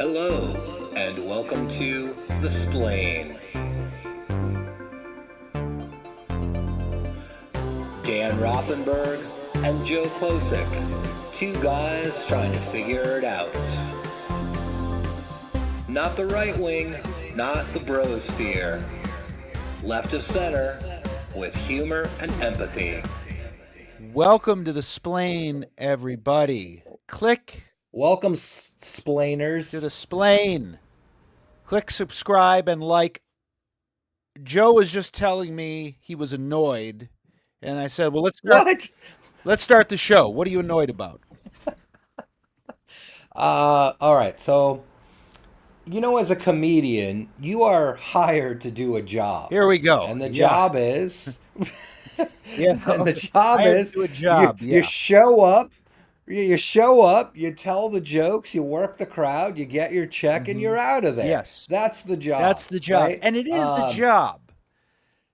Hello, and welcome to the Splain. Dan Rothenberg and Joe Klosik, two guys trying to figure it out. Not the right wing, not the brosphere. Left of center, with humor and empathy. Welcome to the Splain, everybody. Click Welcome, splainers. to the Splain. Click subscribe and like. Joe was just telling me he was annoyed, and I said, "Well, let's start the show. What are you annoyed about?" All right. So, as a comedian, you are hired to do a job. Here we go. And the Yeah. job is, Yeah. and the job I have to is, do a job. you Yeah. show up, you show up, you tell the jokes, you work the crowd, you get your check, and you're out of there. Yes. That's the job. That's the job, right? and it is a job.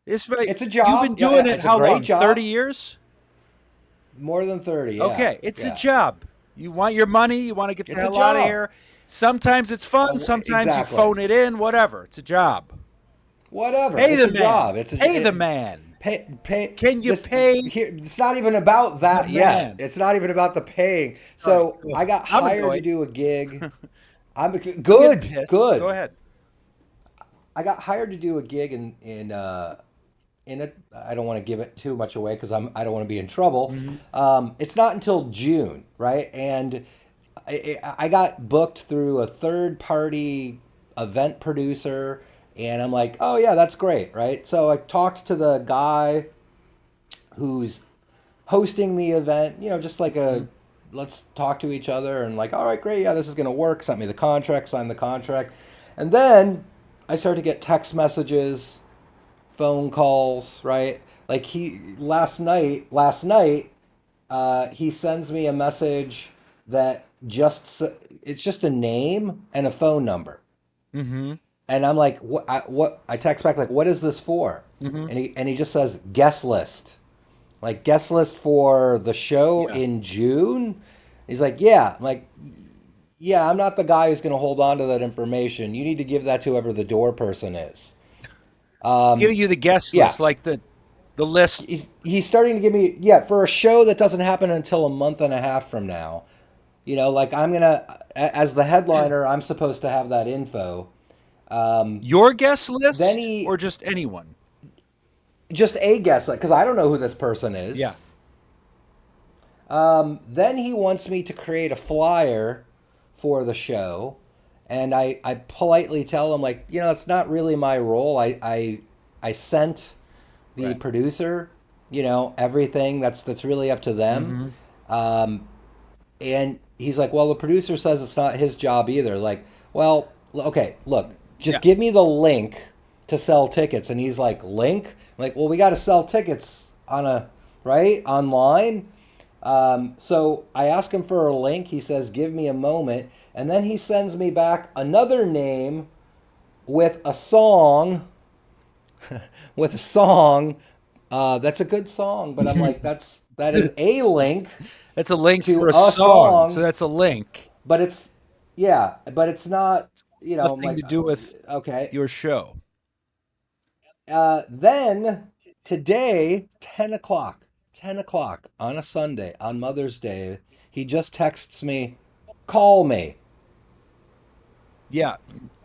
It's a You've job. been doing it It's a how great long? job. 30 years? More than 30. Yeah. Okay, it's Yeah. a job. You want your money, you want to get the It's a hell out of job. here. Sometimes it's fun, sometimes Exactly. you phone it in, whatever. It's a job. Whatever. Pay It's the a man. job. Pay the man. Pay. Can you pay Here, it's not even about that the yet. man? It's not even about the paying. All So right, cool. I got I'm hired to annoyed. do a gig. I'm Get good. pissed. Good. Go ahead. I got hired to do a gig in a. I don't want to give it too much away because I don't want to be in trouble. It's not until June, right? And I got booked through a third party event producer, and I'm like, oh yeah, that's great, right? So I talked to the guy who's hosting the event, just like let's talk to each other and like, all right, great, yeah, this is gonna work. Sent me the contract, signed the contract, and then I started to get text messages, phone calls, right? Like last night, he sends me a message that it's just a name and a phone number. Mm-hmm. And I'm like, what? I text back like, what is this for? Mm-hmm. And he just says guest list, like guest list for the show Yeah. in June. He's like, yeah. I'm like, yeah, I'm not the guy who's going to hold on to that information. You need to give that to whoever the door person is. Give you the guest Yeah, list, like the list. he's starting to give me, for a show that doesn't happen until a month and a half from now. Like as the headliner, I'm supposed to have that info. Your guest Then list he or just anyone? just a guess because I don't know who this person is. Yeah. Then he wants me to create a flyer for the show, and I politely tell him like, it's not really my role. I sent the Right. producer, everything. That's really up to them. Mm-hmm. And he's like, well, the producer says it's not his job either. Like, well, okay, look, Yeah. just give me the link to sell tickets. And he's like, link? I'm like, well, we got to sell tickets right, online. So I ask him for a link. He says, give me a moment. And then he sends me back another name with a song, with a song. That's a good song, but I'm like, that is a link That's a link to for a a song. So song, that's a link. but but it's not, I'm Nothing like, to do with okay. your show. Then today, 10 o'clock on a Sunday, on Mother's Day, he just texts me, call me. Yeah.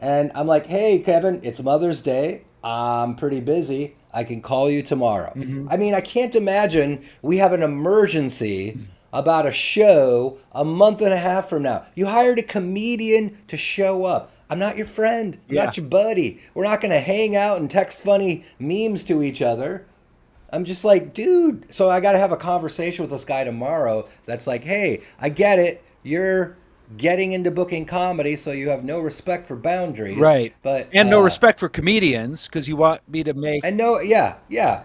And I'm like, hey, Kevin, it's Mother's Day. I'm pretty busy. I can call you tomorrow. Mm-hmm. I mean, I can't imagine we have an emergency about a show a month and a half from now. You hired a comedian to show up. I'm not your friend. I'm Yeah. not your buddy. We're not going to hang out and text funny memes to each other. I'm just like, dude. So I got to have a conversation with this guy tomorrow that's like, hey, I get it. You're getting into booking comedy, so you have no respect for boundaries. Right. But, And no respect for comedians because you want me to make. and no, yeah, yeah.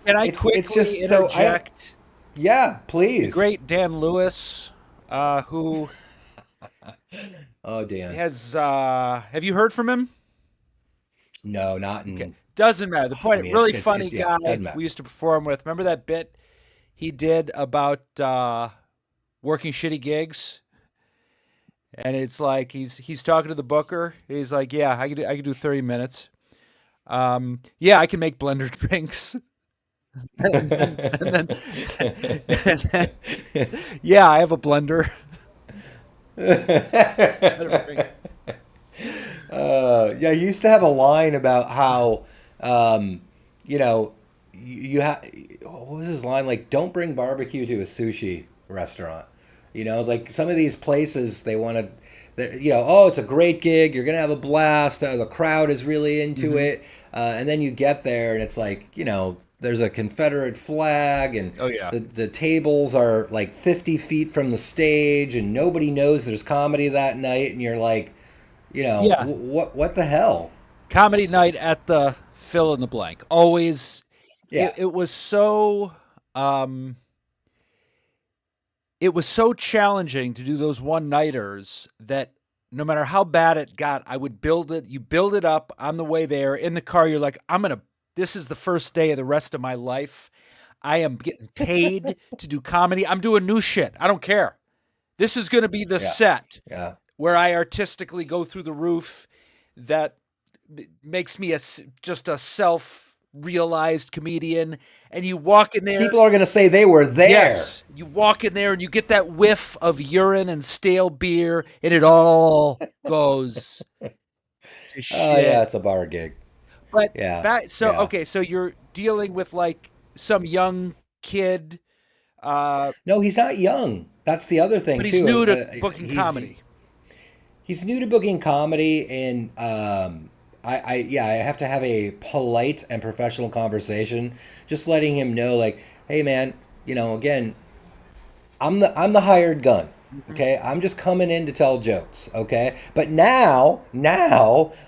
Can I It's quickly just, so interject? yeah, The please. great Dan Lewis, who Oh, Dan. has, have you heard from him? No, not Okay. in, Doesn't matter. The I point, mean, really funny yeah, guy doesn't matter. we used to perform with. Remember that bit he did about working shitty gigs? And it's like he's talking to the booker. He's like, "Yeah, I could do 30 minutes. Yeah, I can make blender drinks." And then, and then yeah, I have a blender. Yeah, you used to have a line about how, um, you know, you have, what was his line? Like, don't bring barbecue to a sushi restaurant. Like some of these places, they want to, oh, it's a great gig. You're going to have a blast. The crowd is really into Hmm. it. And then you get there and it's like, there's a Confederate flag and Oh yeah, the tables are like 50 feet from the stage and nobody knows there's comedy that night. And you're like, yeah. what the hell? Comedy night at the fill in the blank. Always, Yeah. it was so. Um, it was so challenging to do those one nighters that no matter how bad it got, I would build it. You build it up on the way there in the car. You're like, this is the first day of the rest of my life. I am getting paid to do comedy. I'm doing new shit. I don't care. This is going to be the Yeah. set Yeah. where I artistically go through the roof that makes me just a self-realized comedian. And you walk in there. People are going to say they were there. Yes, you walk in there and you get that whiff of urine and stale beer, and it all goes to Oh, yeah, shit. it's a bar gig. But Yeah. back, so Yeah. okay, so you're dealing with like some young kid, uh, No, he's not young. That's the other thing but he's too. new to booking He's comedy. he's new to booking comedy, and yeah, I have to have a polite and professional conversation, just letting him know, like, hey, man, again, I'm the hired gun. Mhm. Okay, I'm just coming in to tell jokes. Okay, but now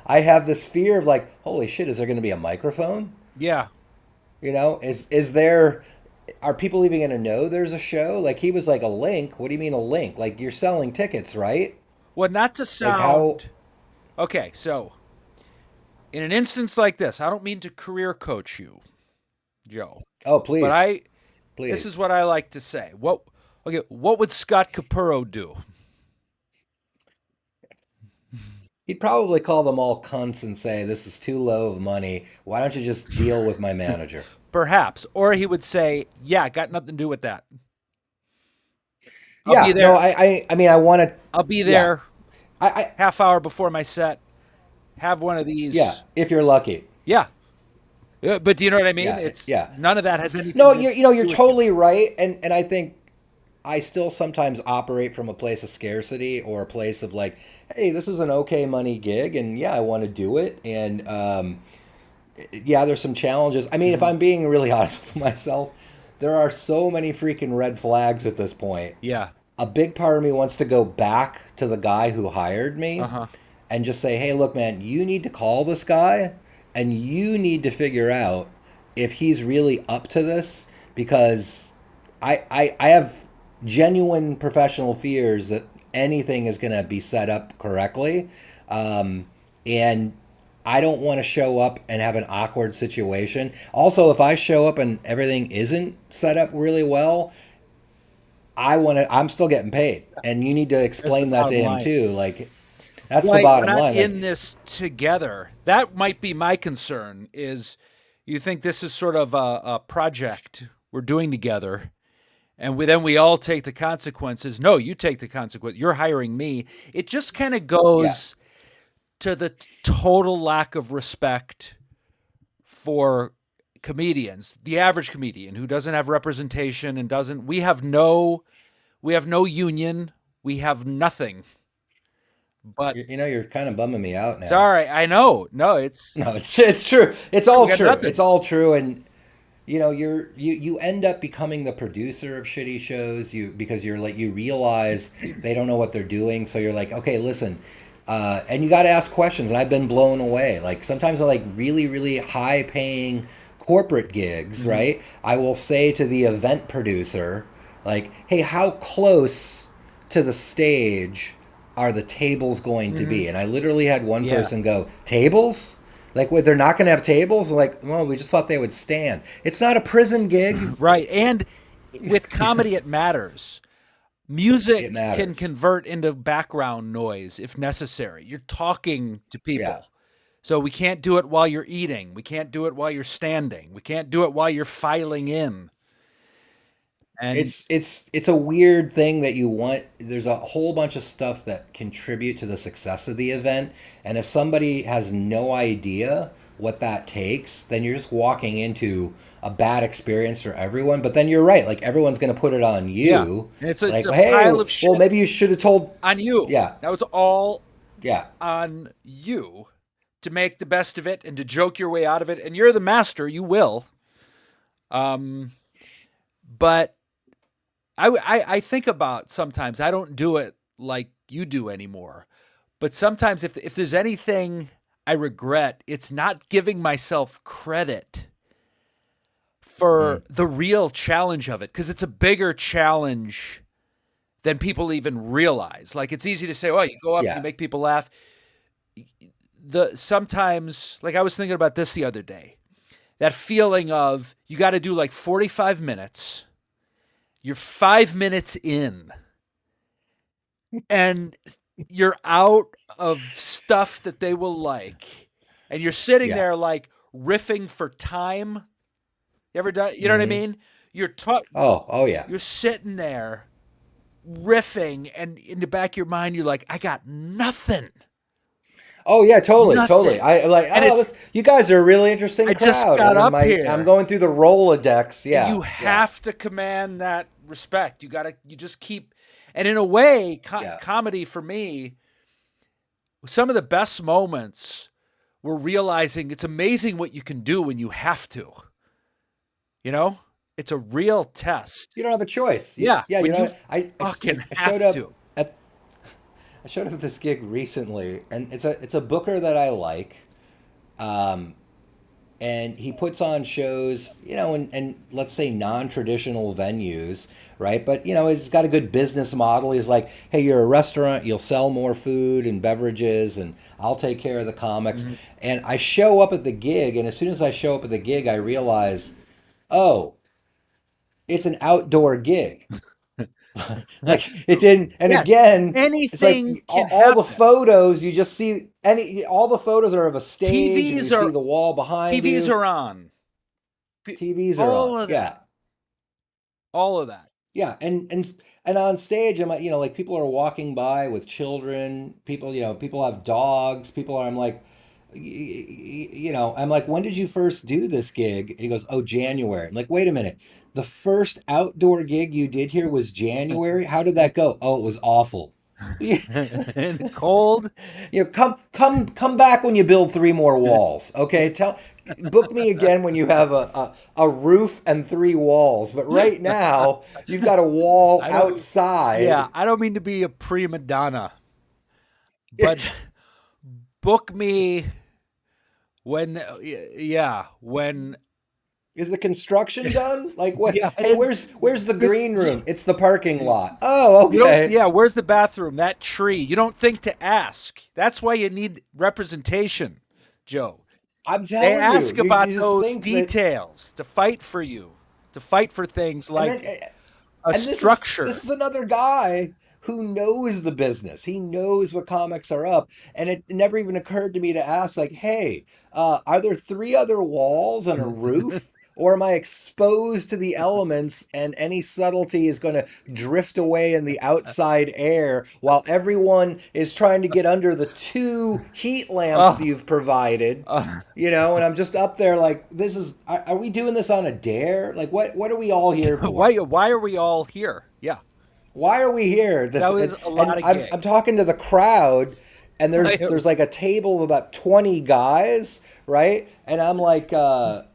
I have this fear of like, holy shit, is there going to be a microphone? Yeah. Is there? Are people even going to know there's a show? Like he was like a link. What do you mean a link? Like you're selling tickets, right? Well, not to Like how? sound okay. So in an instance like this, I don't mean to career coach you, Joe, Oh, but please, this is please. what I like to say. What would Scott Capurro do? He'd probably call them all cunts and say, "This is too low of money. Why don't you just deal with my manager?" Perhaps. Or he would say, "Yeah, got nothing to do with that. I'll be Yeah, no, there. I mean, I want to. I'll be Yeah, there I, half hour before my set. Have one of yeah. these." If you're lucky. Yeah. Yeah, but do you know what I mean? Yeah, It's yeah. none of that has No, anything to you're do with you. totally right, and I think I still sometimes operate from a place of scarcity or a place of like, hey, this is an okay money gig, and yeah, I want to do it, and yeah, there's some challenges. I mean, if Mhm. I'm being really honest with myself, there are so many freaking red flags at this point. Yeah. A big part of me wants to go back to the guy who hired me Uh-huh. and just say, hey, look, man, you need to call this guy and you need to figure out if he's really up to this because I have genuine professional fears that anything is going to be set up correctly. And I don't want to show up and have an awkward situation. Also, if I show up and everything isn't set up really well, I'm still getting paid. And you need to That's the explain that to bottom him line. too. Like, that's the Right. We're bottom not line. Like, in this together. That might be my concern is you think this is sort of a project we're doing together. And then we all take the consequences. No, you take the consequence. You're hiring me. It just kind of yeah. goes to the total lack of respect for comedians, the average comedian who doesn't have representation and doesn't we have no union, we have nothing. But You're kind of bumming me out it's now. all right. I know. No, it's No, it's true. It's we all got true. nothing. It's all true, and you end up becoming the producer of shitty shows. Because you're like you realize they don't know what they're doing, so you're like, okay, listen, and you got to ask questions. And I've been blown away. Like sometimes I like really really high paying corporate gigs, Mhm. right? I will say to the event producer, like, hey, how close to the stage are the tables going to Mhm. be? And I literally had one Yeah. person go, tables? Like, what, they're not going to have tables? Like, well, we just thought they would stand. It's not a prison gig. Right. And with comedy, it matters. Music It can matters. convert into background noise if necessary. You're talking to Yeah. people. So we can't do it while you're eating. We can't do it while you're standing. We can't do it while you're filing in. And It's a weird thing that you want. There's a whole bunch of stuff that contribute to the success of the event, and if somebody has no idea what that takes, then you're just walking into a bad experience for everyone. But then you're right, like everyone's going to put it on yeah, you. and it's Like, a hey, pile of well, shit maybe you should have told. on you. Yeah, Now it's all yeah, on you to make the best of it and to joke your way out of it. And you're the master. You will. Um, but I think about sometimes I don't do it like you do anymore. But sometimes if there's anything I regret, it's not giving myself credit mm, for the real challenge of it because it's a bigger challenge than people even realize. Like it's easy to say, "Oh, you go up and you yeah, make people laugh." The sometimes, like I was thinking about this the other day. That feeling of you got to do like 45 minutes. You're 5 minutes in and you're out of stuff that they will like. And you're sitting yeah. there like riffing for time. You ever done, you know what I Hmm. mean? You're ta- Oh yeah. you're sitting there riffing and in the back of your mind you're like I got nothing. Oh yeah, totally, totally. Nothing. I'm like, And oh, you guys are a really interesting I just crowd, got and then up my I'm here going through the Rolodex. and Yeah, you yeah, have to command that respect. You just keep, and in a way, yeah. comedy for me, some of the best moments were realizing it's amazing what you can do when you have to. You know, it's a real test. You don't have a choice. Yeah, Yeah, you when you know, fucking I showed have up to. at I showed up at this gig recently, and it's a booker that I like. Um, and he puts on shows, and let's say non-traditional venues, right? But he's got a good business model. He's like, hey, you're a restaurant, you'll sell more food and beverages, and I'll take care of the comics. Mhm. And I show up at the gig, and as soon as I show up at the gig, I realize, oh, it's an outdoor gig. Like it didn't, and Yes, again, it's like anything can all the happen. photos you just see. All the photos are of a stage, and you TVs see are the wall behind TVs you. are on. TVs are on. All of Yeah, that. All of that. yeah, and on stage, I'm like, like people are walking by with children. People, people have dogs. People are. I'm like, I'm like, when did you first do this gig? And he goes, oh, January. I'm like, wait a minute. The first outdoor gig you did here was January. How did that go? Oh, it was awful. And cold. Come back when you build three more walls. Okay, book me again when you have a roof and three walls. But right now you've got a wall I don't. Yeah, outside. I don't mean to be a prima donna, but book me when. Yeah, when. Is the construction done? Like what? Yeah, I Hey, didn't. where's the Just green room? It's the parking lot. Oh, you don't. okay. Yeah, where's the bathroom? That tree. You don't think to ask. That's why you need representation, Joe. I'm They telling you, ask about you just those think that, details to fight for you, to fight for things and then like a and this structure. is another guy who knows the business. He knows what comics are up, and it never even occurred to me to ask, like, hey, are there three other walls and a roof? Or am I exposed to the elements and any subtlety is going to drift away in the outside air while everyone is trying to get under the two heat lamps that Oh, you've provided? uh, And I'm just up there like, are we doing this on a dare? Like, what are we all here for? why are we all here? Yeah, Why are we here? that This was a and lot of I'm gig. talking to the crowd, and there's like a table of about 20 guys, right? And I'm like,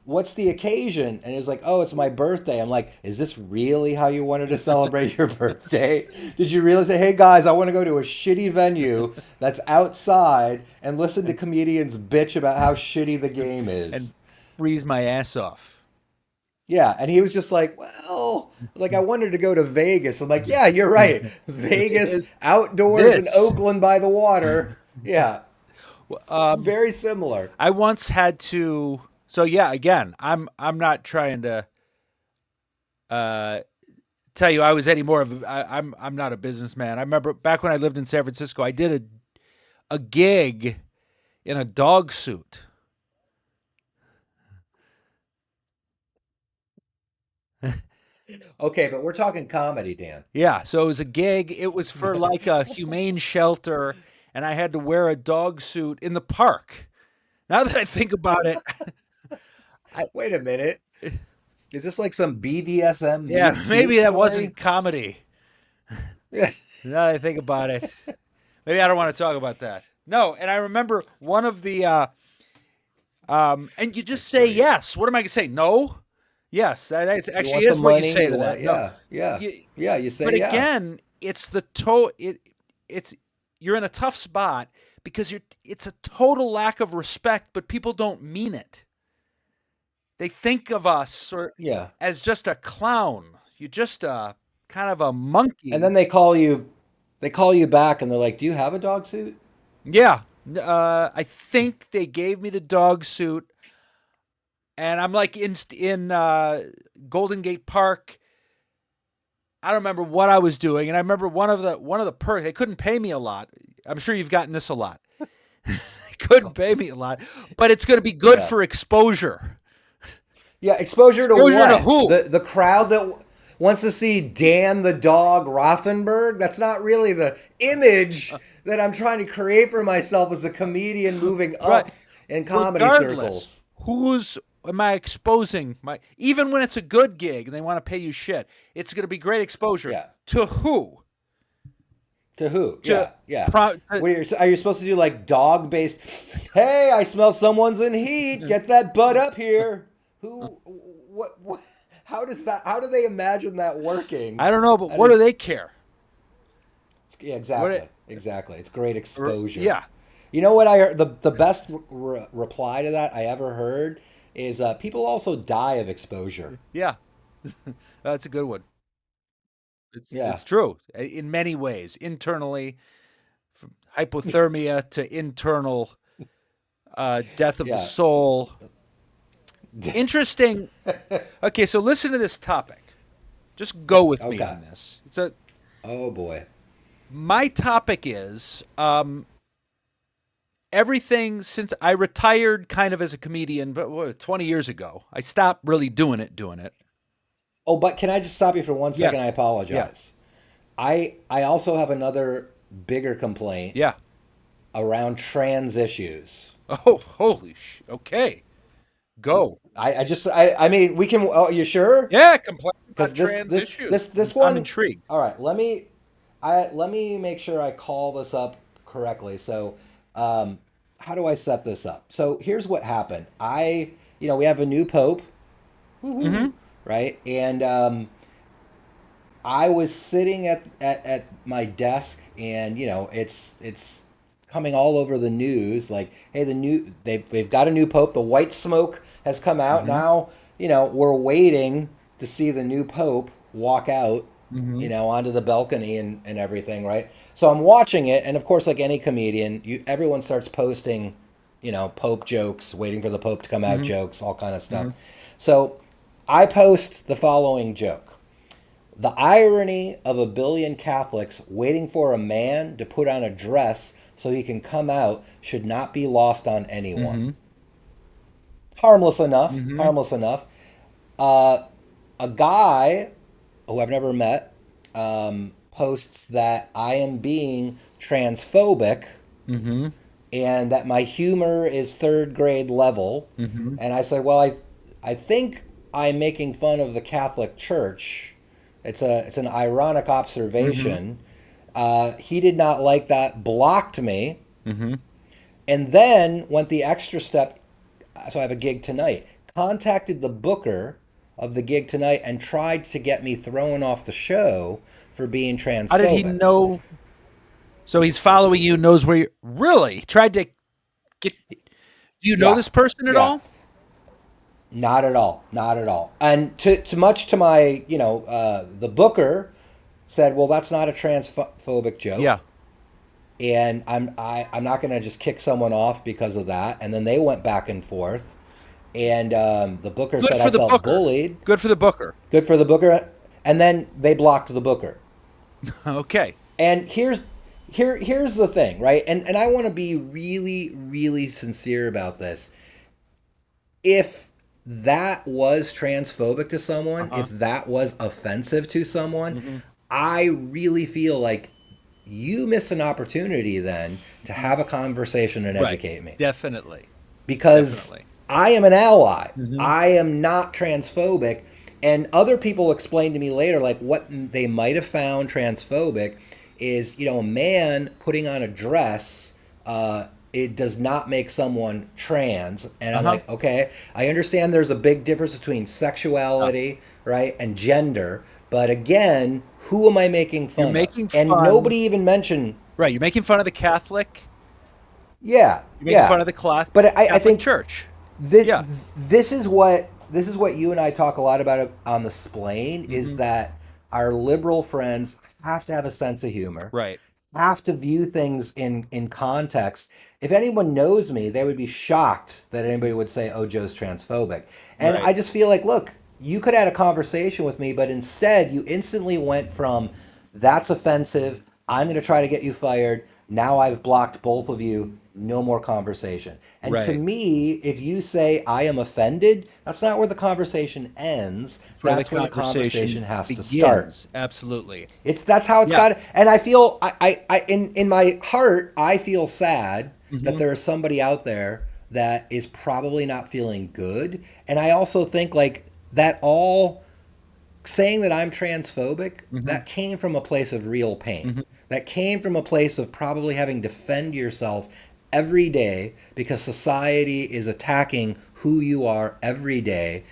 what's the occasion? And he's like, oh, it's my birthday. I'm like, is this really how you wanted to celebrate your birthday? Did you really say, hey guys, I want to go to a shitty venue that's outside and listen to comedians bitch about how shitty the game And is? freeze my ass off. Yeah, and he was just like, well, like I wanted to go to Vegas. I'm like, yeah, you're right. Vegas, Is outdoors in this? Oakland by the water. Yeah, Um, very similar. I once had to. So yeah, again, I'm not trying uh tell you I was any more of I'm not a businessman. I remember back when I lived in San Francisco, I did a gig in a dog suit. Okay, but we're talking comedy, Dan. Yeah, so it was a gig. It was for like a humane shelter, and I had to wear a dog suit in the park. Now that I think about it, I Wait a minute. Is this like some BDSM yeah, meet cute maybe that wasn't story? comedy. Now that I think about it, maybe I don't want to talk about that. No, and I remember one of the and you just That's say great. yes. What am I going to say? No. Yes, You actually want the is what you money? say You to want that. No, yeah, yeah. you, Yeah, you but say yeah. again, it's the to it's you're in a tough spot because it's a total lack of respect, but people don't mean it. They think of us Yeah. as just a clown. You're just a kind of a And monkey. then they call you back and they're like, "Do you have a dog suit?" Yeah. I think they gave me the dog suit, and I'm like in Golden Gate Park. I don't remember what I was doing, and I remember one of the perks. They couldn't pay me a lot. I'm sure you've gotten this a lot. They couldn't pay me a lot, but it's going to be good Yeah. for exposure. Yeah, exposure to Exposure to what? who? The crowd that wants to see Dan the dog Rothenberg? That's not really the image that I'm trying to create for myself as a comedian moving Right. up in comedy Regardless, circles. who's am I exposing my even when it's a good gig and they want to pay you shit, it's going to be great exposure Yeah. to who? To who? To, Yeah, yeah. pro, to Are you supposed to do like dog based? Hey, I smell someone's in heat. Get that butt up here. Who? What? How does that? How do they imagine that working? I don't know, but That what do is. they care? Yeah, What it, exactly. Exactly. It's great exposure. yeah. You know what I heard? The best reply to that I ever heard is people also die of exposure. Yeah. That's a good one. It's Yeah. true in many ways. Internally, from hypothermia to internal death of the Yeah. soul. Interesting. Okay, so listen to this topic. Just go with me Okay. on this. It's a Oh boy. My topic is everything since I retired kind of as a comedian, but 20 years ago. I stopped really doing it. Oh, but can I just stop you for 1 second? Yes. I Yeah. apologize. I also have another bigger complaint Yeah. around trans issues. Oh, holy okay. Go. I mean we can. Oh, you sure? Yeah, complain Because about trans issues. this I'm one. intrigued. All right, let me make sure I call this up correctly. So, how do I set this up? So here's what happened. We have a new pope, Mm-hmm. right? And I was sitting at my desk, and it's coming all over the news. Like, hey, they've got a new pope. The white smoke has come out Mm-hmm. now. We're waiting to see the new pope walk out. Mm-hmm. Onto the balcony and everything, right? So I'm watching it, and of course, like any comedian, everyone starts posting, pope jokes, waiting for the pope to come out, Mm-hmm. jokes, all kind of stuff. Mm-hmm. So I post the following joke. The irony of a billion Catholics waiting for a man to put on a dress so he can come out should not be lost on anyone. Mm-hmm. Harmless enough. Mm-hmm. Harmless enough. A guy who I've never met posts that I am being transphobic Mm-hmm. and that my humor is third grade level. Mm-hmm. And I said, well, I think I'm making fun of the Catholic Church. It's an ironic Mm-hmm. observation. He did not like that, blocked me, Mm-hmm. and then went the extra step. So I have a gig tonight. Contacted the booker of the gig tonight and tried to get me thrown off the show for being How did he transphobic. know? So he's following you, knows where you really tried to get. Do you know Yeah, this person at yeah. all? Not at all, not at all. And to much to my, the booker said, "Well, that's not a transphobic Yeah. joke, and I'm not going to just kick someone off because of that." And then they went back and forth, and the booker Good said for I the felt booker. bullied. Good for the booker. Good for the booker. and then they blocked the booker. Okay. And here's the thing, right? And I want to be really really sincere about this. If that was transphobic to someone, Uh-huh. if that was offensive to someone, Hmm. I really feel like you missed an opportunity then to have a conversation and Right. educate me, Definitely. because Definitely. I am an ally. Hmm. I am not transphobic. And other people explained to me later, like what they might have found transphobic is, a man putting on a dress. It does not make someone trans. And I'm Uh-huh. like, okay, I understand there's a big difference between Yes. sexuality, right, and gender. But again, who am I making You're fun of? making And fun. nobody even mentioned, Right. You're making fun of the Catholic. yeah, You're making fun yeah. of the But I Catholic think Church. this Yeah. this is what you and I talk a lot about on the Splain, is Hmm. that our liberal friends have to have a sense of humor, Right. have to view things in context. If anyone knows me, they would be shocked that anybody would say, "Oh, Joe's transphobic." And Right. I just feel like, look, you could have had a conversation with me, but instead you instantly went from "that's offensive, I'm going to try to get you fired. Now I've blocked both of you. No more conversation." And to Right. me, if you say I am offended, that's not where the conversation ends. It's where the That's where the conversation conversation has to start. begins. Absolutely. That's how it's Yeah. got. And I feel in my heart I feel sad that Hmm. there is somebody out there that is probably not feeling good. And I also think like that all saying that I'm transphobic, Hmm. that came from a place of real pain. Hmm. That came from a place of probably having to defend yourself every day because society is attacking who you are every day.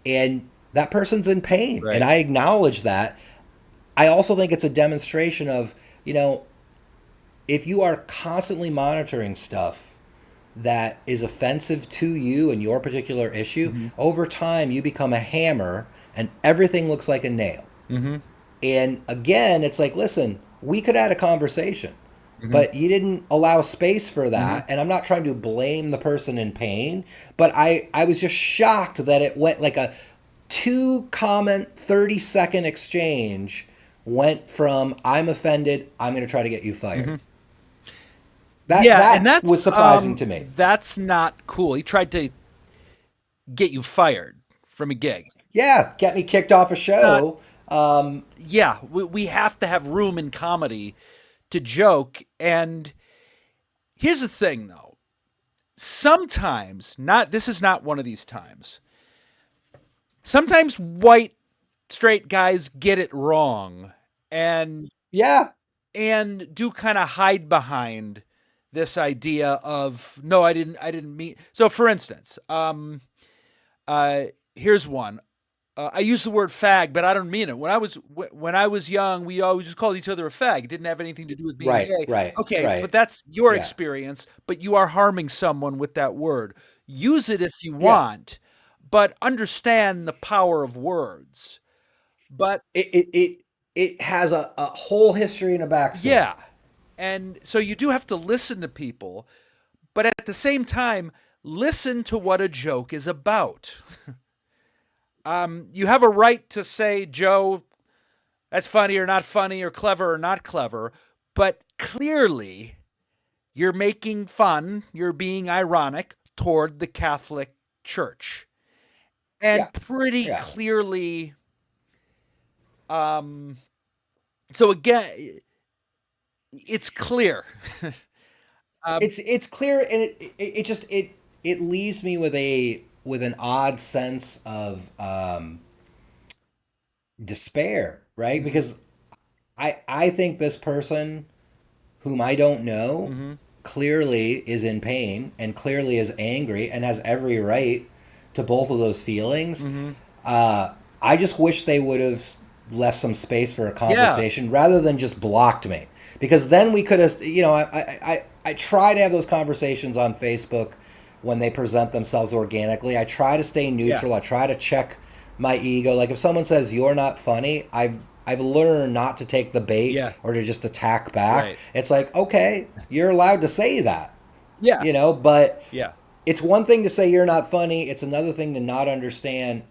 And that person's in pain. And Right. I acknowledge that. I also think it's a demonstration of, if you are constantly monitoring stuff that is offensive to you and your particular issue, Hmm. over time you become a hammer and everything looks like a nail. Hmm. And again, it's like, listen, we could have had a conversation, Hmm. but you didn't allow space for Hmm. that. And I'm not trying to blame the person in pain, but I was just shocked that it went like a two comment, 30-second exchange went from I'm offended, I'm going to try to get you fired. Hmm. That Yeah, and that was surprising to me. that's not cool. He tried to get you fired from a gig. Yeah, get me kicked off a Not show. Yeah, we have to have room in comedy to joke. And here's the thing though. Sometimes, not this is not one of these times. Sometimes white straight guys get it wrong and Yeah, do kind of hide behind this idea of no, I didn't mean. So for instance, uh here's one. I use the word fag, but I don't mean it. When I was young, we always just called each other a fag. It didn't have anything to do with being right, gay. right, Okay, but right. that's your Yeah, experience. But you are harming someone with that word. Use it if you yeah. want, but understand the power of words. But It has a whole history and a backstory. yeah, and so you do have to listen to people, but at the same time, listen to what a joke is about. You have a right to say, Joe, that's funny or not funny or clever or not clever, but clearly you're making fun, you're being ironic toward the Catholic Church. Yeah, And pretty yeah. clearly, um, so again, it's clear. um, It's clear, and it just it leaves me with an odd sense of despair, right? mhm, Because I think this person whom I don't know mhm, clearly is in pain and clearly is angry and has every right to both of those feelings. mhm. I just wish they would have left some space for a Yeah, conversation rather than just blocked me. Because then we could have, I try to have those conversations on Facebook when they present themselves organically. I try to stay yeah, neutral. I try to check my ego. Like if someone says you're not funny, I've learned not to take the bait yeah, or to just attack back. right. It's like, okay, you're allowed to say that, Yeah, but yeah, it's one thing to say you're not funny. It's another thing to not understand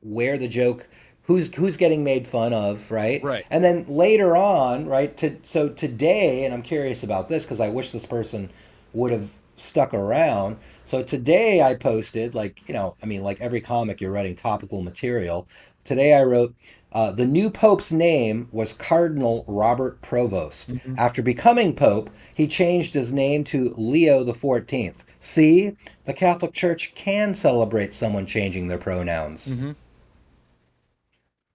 where the joke, who's getting made fun of, right? Right. And then later on, right? So today, and I'm curious about this because I wish this person would have stuck around. So today I posted, like, I mean, like every comic, you're writing topical material. Today I wrote, the new pope's name was Cardinal Robert Provost. Hmm. After becoming pope, he changed his name to Leo the 14th. See, the Catholic Church can celebrate someone changing their pronouns. Hmm.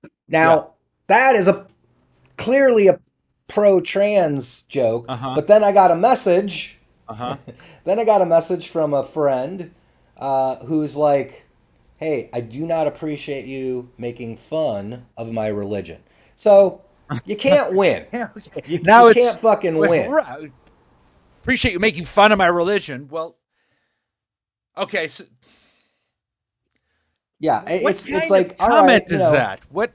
Yeah. Now, that is a clearly a pro-trans joke, Uh-huh. but then I got a message. Uh-huh. Then I got a message from a friend who's like, "Hey, I do not appreciate you making fun of my religion." So you can't win. Yeah, okay. You Now it's can't fucking well, win. right. Appreciate you making fun of my religion. Well, okay, so Yeah, what it's kind of like, all right, comment is that? What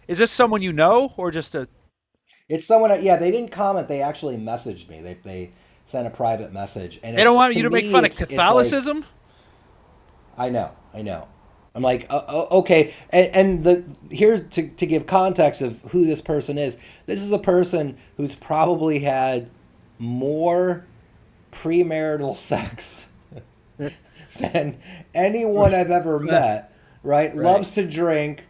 is this, someone you know, or just a it's someone. Yeah, they didn't comment. They actually messaged me. They sent a private message, and they don't it's want to you to make me, fun of it's like, Catholicism? I know. I'm like, okay, and the here to give context of who this person is. This is a person who's probably had more premarital sex than anyone I've ever met. Right? Right. Loves to drink,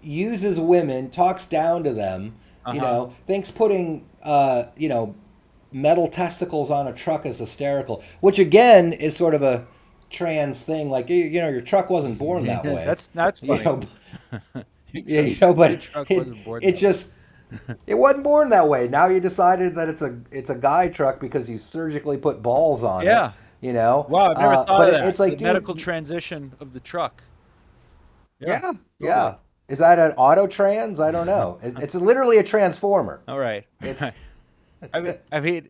uses women, talks down to them. Uh-huh. Thinks putting metal testicles on a truck is hysterical, which again is sort of a trans thing. Like, your truck wasn't born that way. That's You funny. know, yeah, Your but truck it wasn't born it's that way. just it wasn't born that way. Now you decided that it's a guy truck because you surgically put balls on it. Yeah. Wow, I've never thought But of that. it's like, The medical dude, transition of the truck. Yeah, yeah, totally. yeah. Is that an auto trans? I don't know. It's literally a transformer. All right. It's I mean,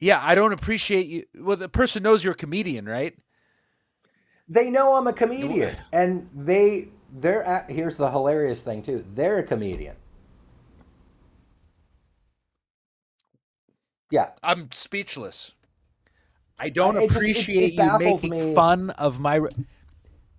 yeah, I don't appreciate you. Well, the person knows you're a comedian, right? they know I'm a You- comedian, and here's the hilarious thing too. They're a comedian. Yeah, I'm speechless. I don't it just appreciate it you baffles making me fun of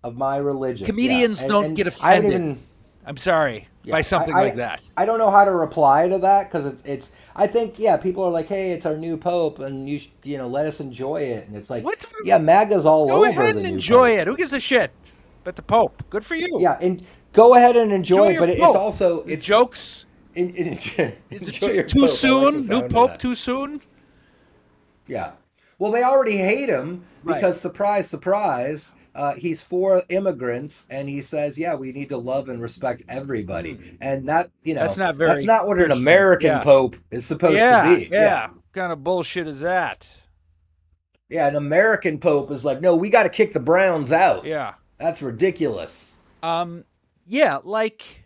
of my religion. Yeah, comedians don't and get I haven't offended. even. I'm sorry by Yeah, something like that. I don't know how to reply to that because it's I think, yeah, people are like, hey, it's our new pope and let us enjoy it, and it's like, What? yeah, MAGA's all Go over ahead the and new enjoy pope. it. Who gives a shit? But the Pope, good for you. Yeah, and go ahead and Enjoy enjoy it, your but it's Pope. also The it's jokes. Is it enjoy your too pope. I like the soon? New sound of Pope that. too soon? Yeah. Well, they already hate him Right. because, surprise, surprise, he's for immigrants, and he says, "Yeah, we need to love and respect everybody." Hmm. And that, That's not that's very not what an Christian. American Yeah. pope is supposed to Yeah. be. Yeah, Yeah. What kind of bullshit is that? yeah. An American pope is like, "No, we got to kick the Browns out. Yeah. That's ridiculous." Um. Yeah. Like,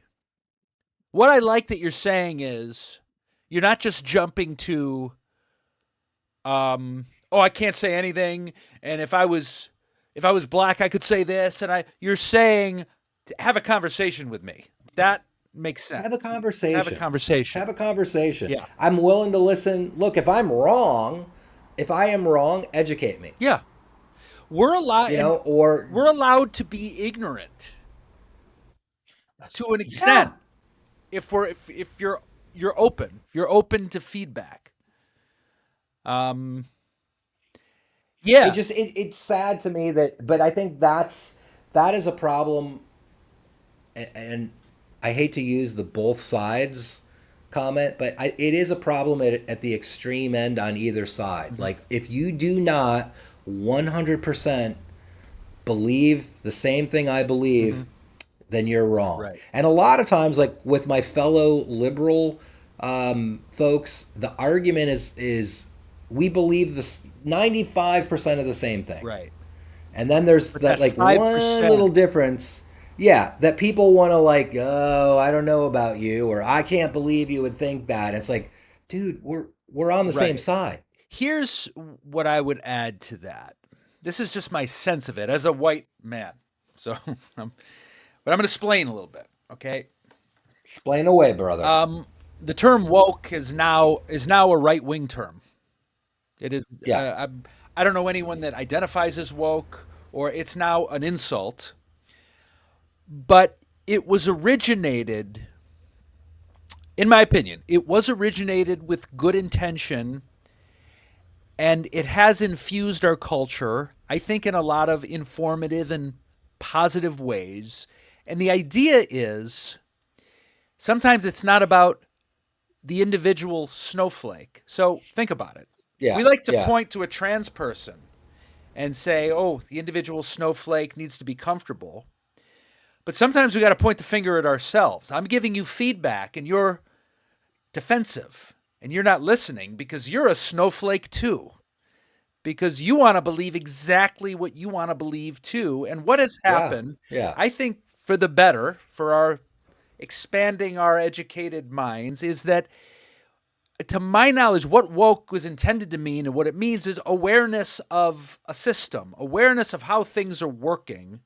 what I like that you're saying is you're not just jumping to oh, I can't say anything, and if I was black I could say this, and you're saying have a conversation with me. That makes sense. Have a Have a conversation. conversation. Have a conversation. Yeah. I'm willing to listen. Look, if I am wrong, educate me. Yeah. We're allowed and Or we're allowed to be ignorant to an yeah. extent if you're open. If you're open to feedback. Um It yeah. just it's sad to me but I think that is a problem, and I hate to use the both sides comment, but it is a problem at the extreme end on either side. Mhm. Like, if you do not 100% believe the same thing I believe, Mhm. then you're wrong. Right. And a lot of times, like with my fellow liberal folks, the argument is we believe this 95% of the same thing. Right. And then there's But that that like one little 5%. difference. Yeah, that people want to, like, oh, I don't know about you, or I can't believe you would think that. It's like, dude, we're on the same Right. side. Here's what I would add to that. This is just my sense of it as a white man. So, but I'm going to explain a little bit. Okay. Explain away, brother. The term woke is now a right wing term. It is. Yeah. I don't know anyone that identifies as woke, or it's now an insult. But it was originated, in my opinion, it was originated with good intention, and it has infused our culture, I think, in a lot of informative and positive ways. And the idea is sometimes it's not about the individual snowflake. So think about it. We Yeah. like to Yeah. point to a trans person and say, oh, the individual snowflake needs to be comfortable. But sometimes we got to point the finger at ourselves. I'm giving you feedback and you're defensive and you're not listening because you're a snowflake too. Because you want to believe exactly what you want to believe too. And what has Yeah. happened, Yeah. I think for the better, for our expanding our educated minds, is that to my knowledge, what woke was intended to mean and what it means is awareness of a system, awareness of how things are working,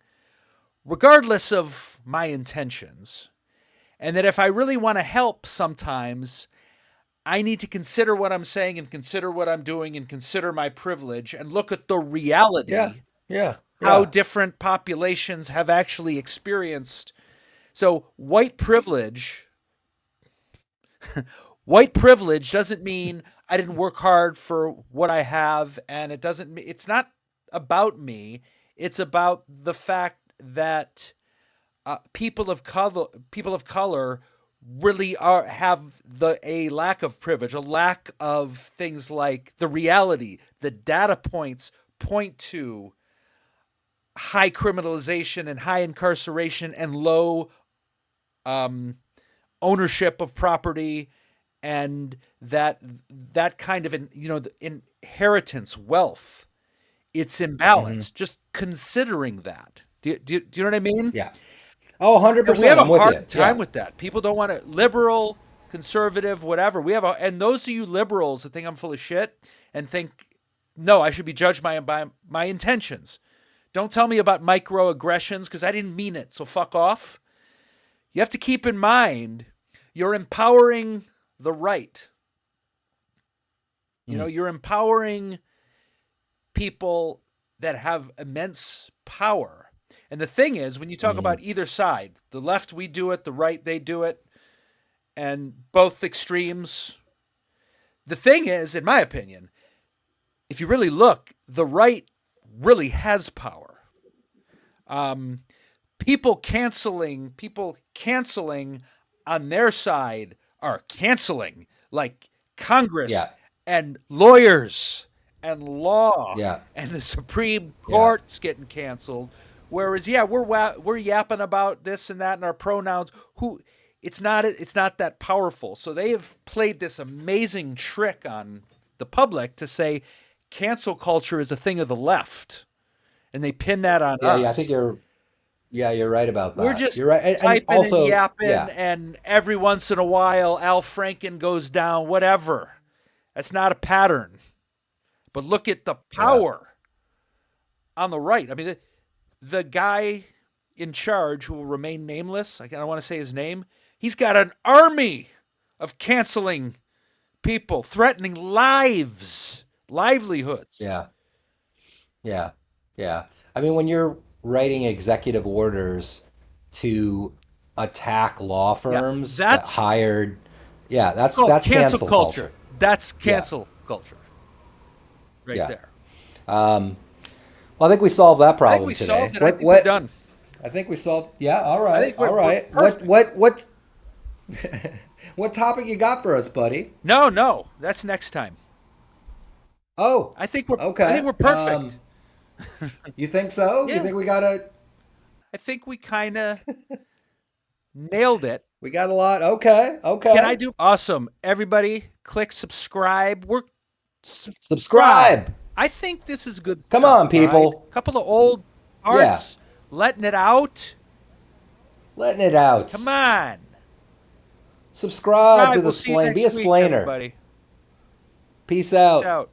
regardless of my intentions. And that if I really want to help sometimes, I need to consider what I'm saying and consider what I'm doing and consider my privilege and look at the Yeah. reality, Yeah. how Yeah. different populations have actually experienced. So white privilege doesn't mean I didn't work hard for what I have, and it's not about me. It's about the fact that people of color really are have a lack of privilege, a lack of things like the reality. The data points point to high criminalization and high incarceration and low um, ownership of property, and that kind of the inheritance wealth, it's Hmm. imbalanced. Just considering that. Do you know what I mean? Yeah. Oh, And we 100%. have a I'm with you. hard time Yeah. with that. People don't want to liberal, conservative, whatever. And those of you liberals that think I'm full of shit and think no, I should be judged by my intentions. Don't tell me about microaggressions because I didn't mean it. So fuck off. You have to keep in mind you're empowering the right. Mm. You're empowering people that have immense power. And the thing is, when you talk Hmm. about either side, the left, we do it, the right, they do it, and both extremes, the thing is, in my opinion, if you really look, the right really has power. Um, people canceling on their side are canceling, like Congress Yeah. and lawyers and law Yeah. and the Supreme Yeah. Court's getting canceled. Whereas, yeah, we're yapping about this and that and our pronouns. Who it's not that powerful. So they have played this amazing trick on the public to say cancel culture is a thing of the left, and they pin that on Yeah. Yeah. I think us. you're. Yeah, you're right about We're that. just You're right, and typing and also, yapping, yeah. and every once in a while, Al Franken goes down, whatever. That's not a pattern. But look at the Yeah. power on the right. I mean, the guy in charge who will remain nameless, I don't want to say his name, he's got an army of canceling people, threatening lives, livelihoods. Yeah. Yeah. Yeah. I mean, when you're writing executive orders to attack law Yeah, firms that that's hired, yeah, called that's cancel cancel culture. culture. That's Yeah. cancel culture right Yeah. there. Well, I think we solved that I think problem we today. solved it. I think we're done. I think we solved. Yeah. All I right. think All we're right. perfect. What topic you got for us, buddy? No, no, that's next time. Oh, I think okay. we're perfect. You think so? You Yeah, think I think we kind of nailed it. we got a lot? Okay. Can I Okay. do awesome? Everybody, click subscribe. We're subscribe. Subscribe. I think this is good Come stuff. on, All right, people. a couple of old Yeah. parts, letting it out. Letting it out. Come on, Subscribe to subscribe. the We'll see you Splain. Be a next week, splainer. everybody. Peace Peace out. out.